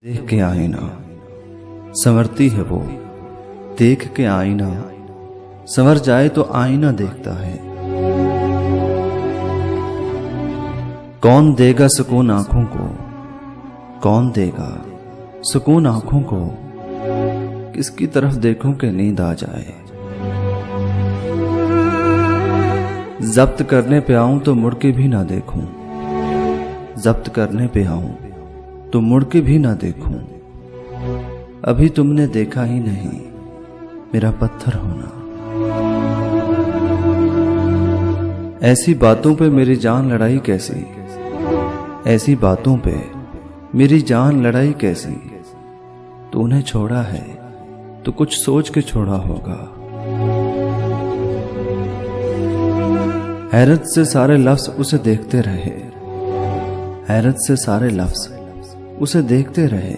देख के आईना संवरती है वो, देख के आईना संवर जाए तो आईना देखता है। कौन देगा सुकून आंखों को, कौन देगा सुकून आंखों को, किसकी तरफ देखूं कि नींद आ जाए। जब्त करने पे आऊं तो मुड़ के भी ना देखूं, जब्त करने पे आऊं तो मुड़ के भी ना देखूं। अभी तुमने देखा ही नहीं मेरा पत्थर होना। ऐसी बातों पे मेरी जान लड़ाई कैसी, ऐसी बातों पे मेरी जान लड़ाई कैसी। तूने छोड़ा है तो कुछ सोच के छोड़ा होगा। हैरत से सारे लफ्ज उसे देखते रहे, हैरत से सारे लफ्ज उसे देखते रहे।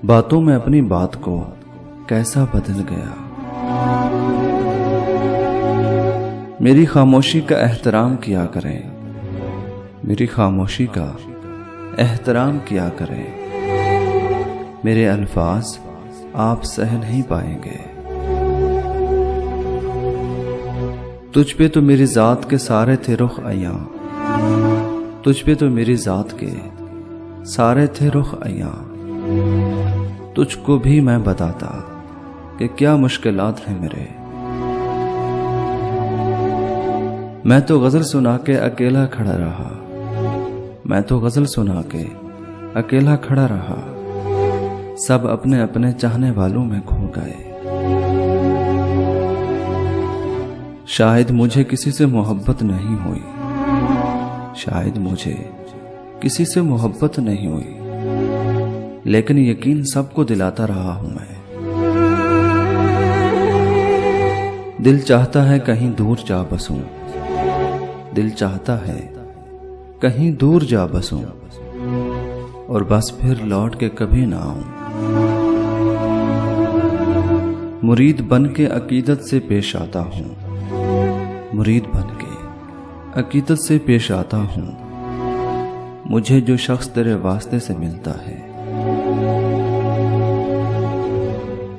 बातों में अपनी बात को कैसा बदल गया। मेरी खामोशी का एहतराम किया करें, मेरी खामोशी का एहतराम किया करें। मेरे अल्फाज आप सह नहीं पाएंगे। तुझ पे तो मेरी जात के सारे थे रुख अयां, तुझ पे तो मेरी जात के सारे थे रुख अयां। तुझको भी मैं बताता कि क्या मुश्किलात हैं मेरे। मैं तो गजल सुना के अकेला खड़ा रहा, मैं तो गजल सुना के अकेला खड़ा रहा। सब अपने अपने चाहने वालों में खो गए। शायद मुझे किसी से मोहब्बत नहीं हुई, शायद मुझे किसी से मोहब्बत नहीं हुई, लेकिन यकीन सबको दिलाता रहा हूं मैं। दिल चाहता है कहीं दूर जा बसूं, दिल चाहता है कहीं दूर जा बसूं, और बस फिर लौट के कभी ना आऊं। मुरीद बन के अकीदत से पेश आता हूं, मुरीद बन के अकीदत से पेश आता हूं। मुझे जो शख्स तेरे वास्ते से मिलता है,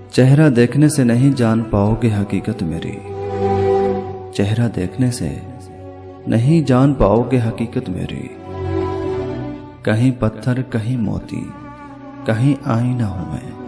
चेहरा देखने से नहीं जान पाओगे हकीकत मेरी, चेहरा देखने से नहीं जान पाओगे हकीकत मेरी। कहीं पत्थर कहीं मोती कहीं आईना हूं मैं।